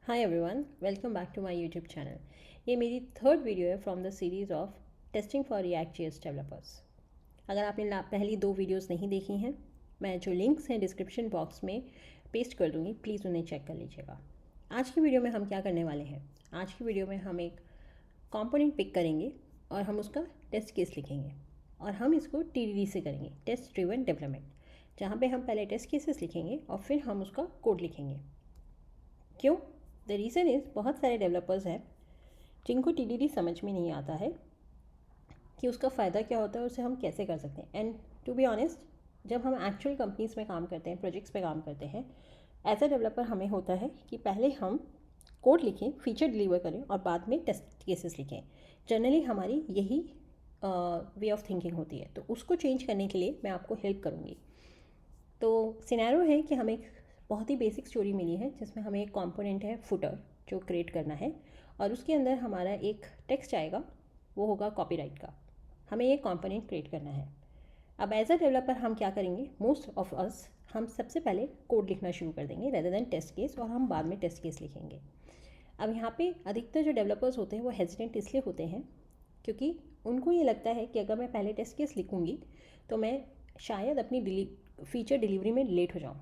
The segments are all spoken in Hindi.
Hi everyone, welcome back to my YouTube channel. ये मेरी थर्ड वीडियो है from the series of testing for React JS developers. अगर आपने पहली दो वीडियोस नहीं देखी हैं, मैं जो लिंक्स हैं डिस्क्रिप्शन बॉक्स में पेस्ट कर दूँगी, प्लीज़ उन्हें चेक कर लीजिएगा। आज की वीडियो में हम क्या करने वाले हैं? आज की वीडियो में हम एक कॉम्पोनेंट पिक करेंगे और हम उसका टेस्ट केस लिखेंगे और हम इसको TDD से करेंगे, टेस्ट ड्रिवन डेवलपमेंट, जहाँ पे हम पहले टेस्ट केसेस लिखेंगे और फिर हम उसका कोड लिखेंगे। क्यों? द रीज़न इज़ बहुत सारे डेवलपर्स हैं जिनको TDD समझ में नहीं आता है कि उसका फ़ायदा क्या होता है और उसे हम कैसे कर सकते हैं। एंड टू बी ऑनेस्ट, जब हम एक्चुअल कंपनीज़ में काम करते हैं, प्रोजेक्ट्स पे काम करते हैं, एज अ डेवलपर हमें होता है कि पहले हम कोड लिखें, फीचर डिलीवर करें और बाद में टेस्ट केसेस लिखें। जनरली हमारी यही वे ऑफ थिंकिंग होती है। तो उसको चेंज करने के लिए मैं आपको हेल्प करूँगी। तो सिनेरियो है कि हमें एक बहुत ही बेसिक स्टोरी मिली है जिसमें हमें एक कंपोनेंट है फुटर जो क्रिएट करना है और उसके अंदर हमारा एक टेक्स्ट आएगा, वो होगा कॉपीराइट का। हमें ये कंपोनेंट क्रिएट करना है। अब एज अ डेवलपर हम क्या करेंगे, मोस्ट ऑफ अस हम सबसे पहले कोड लिखना शुरू कर देंगे रेदर देन टेस्ट केस, और हम बाद में टेस्ट केस लिखेंगे। अब यहाँ पे अधिकतर जो डेवलपर्स होते हैं वो हेजिटेंट इसलिए होते हैं क्योंकि उनको ये लगता है कि अगर मैं पहले टेस्ट केस लिखूँगी तो मैं शायद अपनी फीचर डिलीवरी में लेट हो जाऊँ।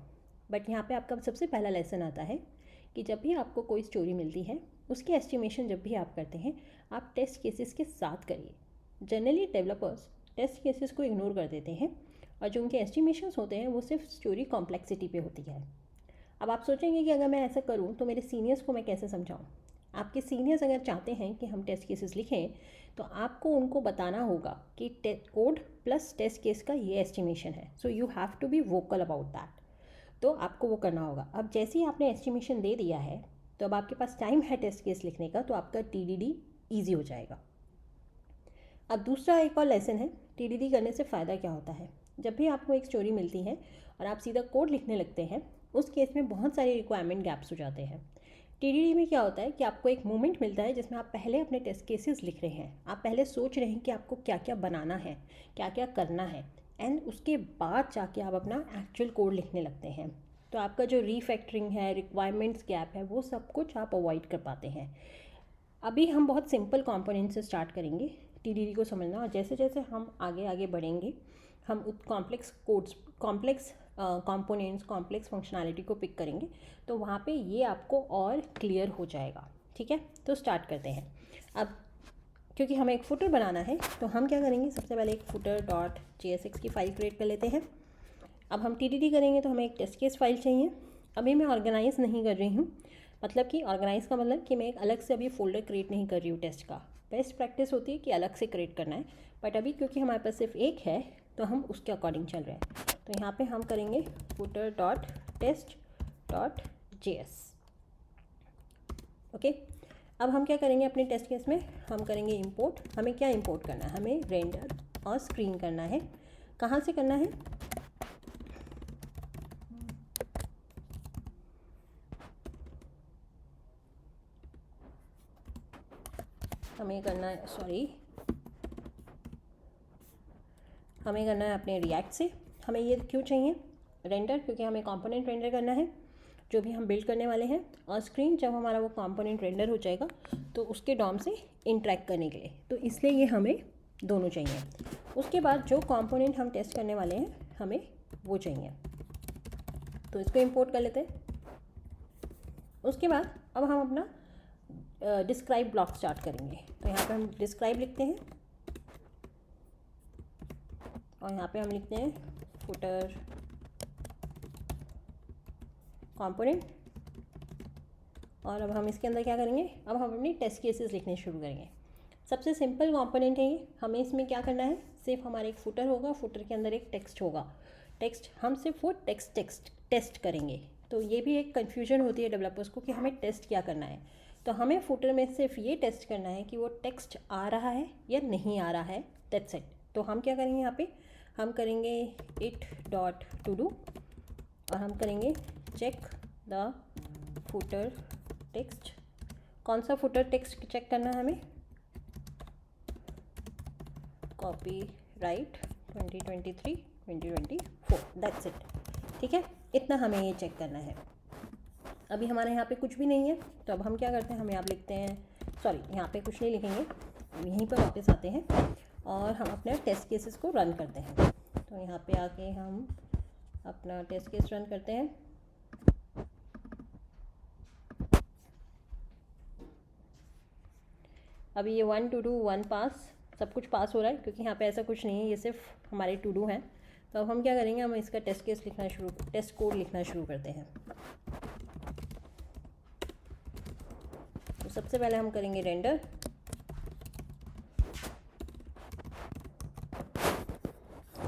बट यहाँ पे आपका सबसे पहला लेसन आता है कि जब भी आपको कोई स्टोरी मिलती है, उसकी एस्टिमेशन जब भी आप करते हैं, आप टेस्ट केसेस के साथ करिए। जनरली डेवलपर्स टेस्ट केसेस को इग्नोर कर देते हैं और जो उनके एस्टिमेशंस होते हैं वो सिर्फ स्टोरी कॉम्प्लेक्सिटी पे होती है। अब आप सोचेंगे कि अगर मैं ऐसा करूँ तो मेरे सीनियर्स को मैं कैसे समझाऊँ। आपके सीनियर्स अगर चाहते हैं कि हम टेस्ट केसेस लिखें तो आपको उनको बताना होगा कि कोड प्लस टेस्ट केस का ये एस्टिमेशन है, so you have to be vocal about that. तो आपको वो करना होगा। अब जैसे ही आपने एस्टिमेशन दे दिया है तो अब आपके पास टाइम है टेस्ट केस लिखने का, तो आपका TDD ईजी हो जाएगा। अब दूसरा एक और लेसन है, TDD करने से फ़ायदा क्या होता है। जब भी आपको एक स्टोरी मिलती है और आप सीधा कोड लिखने लगते हैं, उस केस में बहुत सारे रिक्वायरमेंट गैप्स हो जाते हैं। TDD में क्या होता है कि आपको एक मोमेंट मिलता है जिसमें आप पहले अपने टेस्ट केसेस लिख रहे हैं, आप पहले सोच रहे हैं कि आपको क्या क्या बनाना है, क्या क्या करना है, एंड उसके बाद जाके आप अपना एक्चुअल कोड लिखने लगते हैं। तो आपका जो रीफैक्टरिंग है, रिक्वायरमेंट्स गैप है, वो सब कुछ आप अवॉइड कर पाते हैं। अभी हम बहुत सिंपल कंपोनेंट से स्टार्ट करेंगे TDD को समझना, और जैसे जैसे हम आगे आगे बढ़ेंगे हम complex codes, complex components, complex functionality को पिक करेंगे, तो वहाँ पे ये आपको और क्लियर हो जाएगा। ठीक है, तो स्टार्ट करते हैं। अब क्योंकि हमें एक फुटर बनाना है तो हम क्या करेंगे, सबसे पहले एक footer.jsx की फ़ाइल क्रिएट कर लेते हैं। अब हम TDD करेंगे तो हमें एक टेस्ट केस फाइल चाहिए। अभी मैं ऑर्गेनाइज़ नहीं कर रही हूँ, मतलब कि ऑर्गेनाइज़ का मतलब कि मैं एक अलग से अभी फोल्डर क्रिएट नहीं कर रही हूँ टेस्ट का। बेस्ट प्रैक्टिस होती है कि अलग से क्रिएट करना है, बट अभी क्योंकि हमारे पास सिर्फ एक है तो हम उसके अकॉर्डिंग चल रहे हैं। तो यहाँ पे हम करेंगे footer.test.js। ओके, अब हम क्या करेंगे अपने टेस्ट केस में, हम करेंगे इंपोर्ट। हमें क्या इंपोर्ट करना है, हमें रेंडर और स्क्रीन करना है। कहाँ से करना है, हमें करना है, हमें करना है अपने रिएक्ट से। हमें ये क्यों चाहिए रेंडर, क्योंकि हमें कंपोनेंट रेंडर करना है जो भी हम बिल्ड करने वाले हैं, और स्क्रीन जब हमारा वो कंपोनेंट रेंडर हो जाएगा तो उसके डॉम से इंटरेक्ट करने के लिए, तो इसलिए ये हमें दोनों चाहिए। उसके बाद जो कंपोनेंट हम टेस्ट करने वाले हैं हमें वो चाहिए, तो इसको इंपोर्ट कर लेते हैं। उसके बाद अब हम अपना डिस्क्राइब ब्लॉक स्टार्ट करेंगे। तो यहाँ पे हम डिस्क्राइब लिखते हैं और यहाँ पे हम लिखते हैं फुटर कंपोनेंट, और अब हम इसके अंदर क्या करेंगे, अब हम अपनी टेस्ट केसेस लिखने शुरू करेंगे। सबसे सिंपल कंपोनेंट है ये। हमें इसमें क्या करना है, सिर्फ हमारा एक फुटर होगा, फुटर के अंदर एक टेक्स्ट होगा। टेक्स्ट हम सिर्फ वो टेस्ट करेंगे। तो ये भी एक कन्फ्यूजन होती है डेवलपर्स को कि हमें टेस्ट क्या करना है। तो हमें फुटर में सिर्फ ये टेस्ट करना है कि वो टेक्स्ट आ रहा है या नहीं आ रहा है, दैट्स इट। तो हम क्या करेंगे, यहाँ पे हम करेंगे it.todo और हम करेंगे चेक द फुटर टेक्स्ट। कौन सा फुटर टेक्स्ट चेक करना है हमें, कॉपीराइट 2023-2024, दैट्स इट। ठीक है, इतना हमें ये चेक करना है। अभी हमारे यहाँ पे कुछ भी नहीं है, तो अब हम क्या करते हैं, हम यहाँ लिखते हैं, सॉरी यहाँ पे कुछ नहीं लिखेंगे, हम यहीं पर वापस आते हैं और हम अपने टेस्ट केसेस को रन करते हैं। तो यहाँ पे आके हम अपना टेस्ट केस रन करते हैं। अभी ये 1 to 2 1 पास, सब कुछ पास हो रहा है क्योंकि यहाँ पे ऐसा कुछ नहीं है, ये सिर्फ हमारे टू डू हैं। तो अब हम क्या करेंगे, हम इसका टेस्ट केस लिखना टेस्ट कोड लिखना शुरू करते हैं। तो सबसे पहले हम करेंगे रेंडर।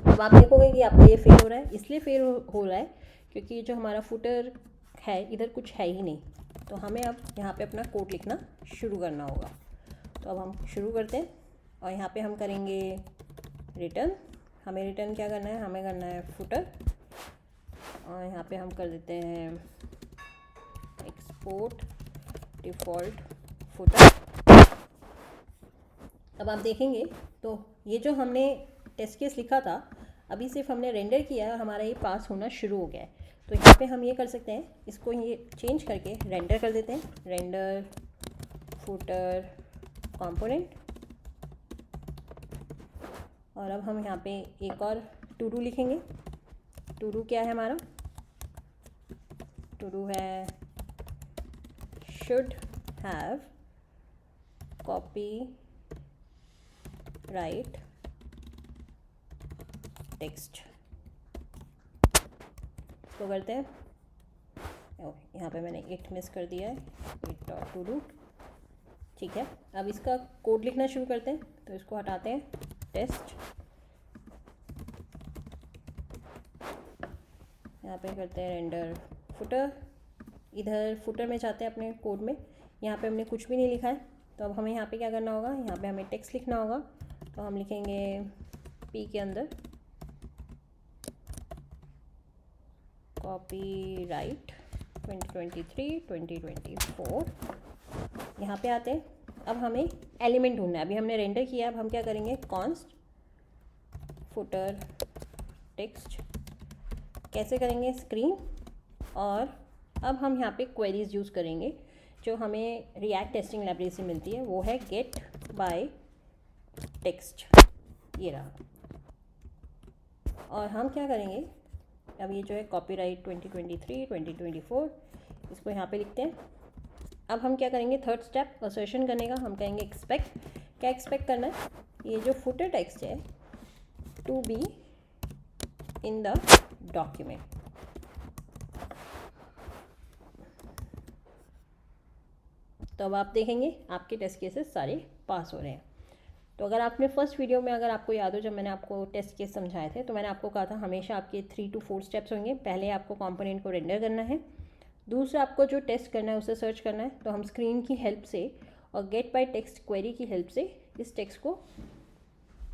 अब आप देखोगे कि आपका ये फेल हो रहा है, इसलिए फेल हो रहा है क्योंकि जो हमारा फुटर है इधर कुछ है ही नहीं। तो हमें अब यहाँ पे अपना कोड लिखना शुरू करना होगा। तो अब हम शुरू करते हैं और यहाँ पे हम करेंगे रिटर्न। हमें रिटर्न क्या करना है, हमें करना है फुटर, और यहाँ पे हम कर देते हैं एक्सपोर्ट डिफ़ॉल्ट फुटर। अब आप देखेंगे तो ये जो हमने टेस्ट केस लिखा था, अभी सिर्फ हमने रेंडर किया है, हमारा ये पास होना शुरू हो गया है। तो यहाँ पे हम ये कर सकते हैं, इसको ये चेंज करके रेंडर कर देते हैं, रेंडर फुटर कंपोनेंट। और अब हम यहाँ पे एक और टू डू लिखेंगे। टू डू क्या है हमारा, टू डू है should have copy right text. इसको करते हैं, यहाँ पे मैंने इट मिस कर दिया है, इट डॉट टू डू, ठीक है। अब इसका कोड लिखना शुरू करते हैं, तो इसको हटाते हैं, टेस्ट, यहाँ पे करते हैं रेंडर फुटर। इधर फुटर में जाते हैं अपने कोड में, यहाँ पे हमने कुछ भी नहीं लिखा है। तो अब हमें यहाँ पे क्या करना होगा, यहाँ पे हमें टेक्स्ट लिखना होगा। तो हम लिखेंगे पी के अंदर कॉपी राइट 2023-2024। यहाँ पे आते हैं, अब हमें एलिमेंट ढूंढना है। अभी हमने रेंडर किया, अब हम क्या करेंगे, कॉन्स्ट फुटर टेक्स्ट कैसे करेंगे, स्क्रीन। और अब हम यहाँ पे क्वेरीज यूज़ करेंगे जो हमें रिएक्ट टेस्टिंग लाइब्रेरी से मिलती है, वो है गेट बाय टेक्स्ट, ये रहा। और हम क्या करेंगे, अब ये जो है कॉपीराइट 2023-2024, इसको यहाँ पे लिखते हैं। अब हम क्या करेंगे, थर्ड स्टेप असर्शन करने का, हम कहेंगे एक्सपेक्ट। क्या एक्सपेक्ट करना है, ये जो फुटर टेक्स्ट है to be in the document. तो अब आप देखेंगे आपके टेस्ट केसेस सारे पास हो रहे हैं। तो अगर आपने फर्स्ट वीडियो में, अगर आपको याद हो, जब मैंने आपको टेस्ट केस समझाए थे, तो मैंने आपको कहा था हमेशा आपके 3 to 4 स्टेप्स होंगे। पहले आपको कंपोनेंट को रेंडर करना है, दूसरा आपको जो टेस्ट करना है उसे सर्च करना है। तो हम स्क्रीन की हेल्प से और गेट बाय टेक्स्ट क्वेरी की हेल्प से इस टेक्स्ट को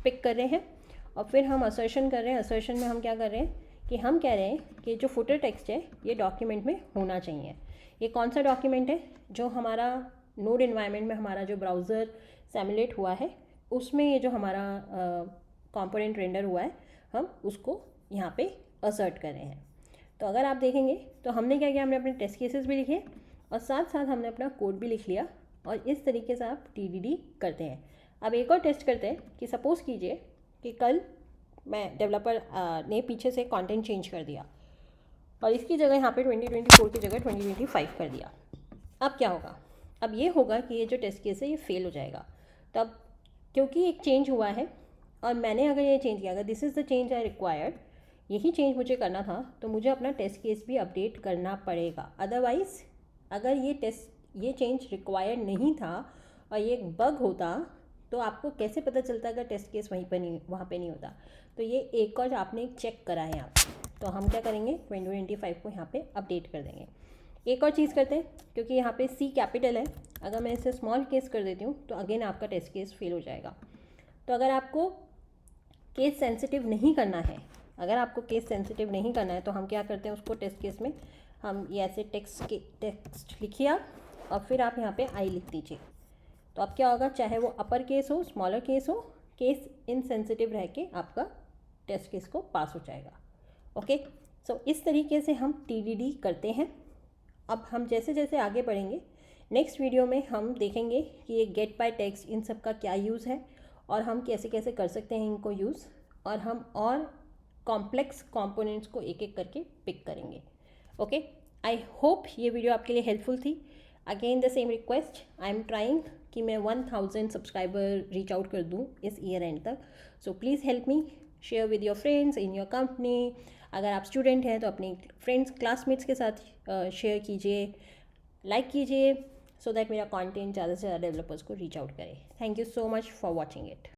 पिक कर रहे हैं, और फिर हम असर्शन कर रहे हैं। असर्शन में हम क्या कर रहे हैं कि हम कह रहे हैं कि जो फुटर टेक्स्ट है ये डॉक्यूमेंट में होना चाहिए। ये कौन सा डॉक्यूमेंट है, जो हमारा नोड इन्वायरमेंट में हमारा जो ब्राउज़र सिमुलेट हुआ है उसमें ये जो हमारा कंपोनेंट रेंडर हुआ है, हम उसको यहाँ पे असर्ट कर रहे हैं। तो अगर आप देखेंगे तो हमने क्या किया, हमने अपने टेस्ट केसेस भी लिखे और साथ साथ हमने अपना कोड भी लिख लिया, और इस तरीके से आप TDD करते हैं। अब एक और टेस्ट करते हैं कि सपोज़ कीजिए कि कल मैं डेवलपर ने पीछे से कंटेंट चेंज कर दिया और इसकी जगह यहाँ पे 2024 की जगह 2025 कर दिया। अब क्या होगा, अब ये होगा कि ये जो टेस्ट केस है ये फेल हो जाएगा। तब क्योंकि एक चेंज हुआ है और मैंने अगर ये चेंज किया, अगर this is the change I required, यही चेंज मुझे करना था, तो मुझे अपना टेस्ट केस भी अपडेट करना पड़ेगा। अदरवाइज़ अगर ये चेंज रिक्वायर्ड नहीं था और ये एक बग होता, तो आपको कैसे पता चलता अगर टेस्ट केस वहाँ पे नहीं होता। तो ये एक और आपने चेक करा है यहाँ। तो हम क्या करेंगे, 2025 को यहाँ पे अपडेट कर देंगे। एक और चीज़ करते हैं, क्योंकि यहाँ पे C कैपिटल है, अगर मैं इसे स्मॉल केस कर देती हूँ तो अगेन आपका टेस्ट केस फेल हो जाएगा। तो अगर आपको केस सेंसिटिव नहीं करना है, तो हम क्या करते हैं, उसको टेस्ट केस में हम ये ऐसे टेक्स्ट लिखिए आप, और फिर आप यहाँ पे I लिख दीजिए। तो अब क्या होगा, चाहे वो अपर केस हो, स्मॉलर केस हो, केस इनसेंसिटिव रह के आपका टेस्ट केस को पास हो जाएगा। ओके, सो इस तरीके से हम TDD करते हैं। अब हम जैसे जैसे आगे बढ़ेंगे नेक्स्ट वीडियो में हम देखेंगे कि ये गेट बाय टेक्स्ट इन सब का क्या यूज़ है और हम कैसे कैसे कर सकते हैं इनको यूज़, और हम और कॉम्प्लेक्स कंपोनेंट्स को एक एक करके पिक करेंगे। ओके, आई होप ये वीडियो आपके लिए हेल्पफुल थी। Again the same request, I am trying कि मैं 1000 सब्सक्राइबर रीच आउट कर दूँ इस ईयर एंड तक। So please help me, share with your friends in your company. अगर आप स्टूडेंट हैं तो अपने फ्रेंड्स क्लासमेट्स के साथ शेयर कीजिए, लाइक कीजिए, सो दैट मेरा कंटेंट ज़्यादा से ज़्यादा डेवलपर्स को रीच आउट करे। Thank you so much for watching it.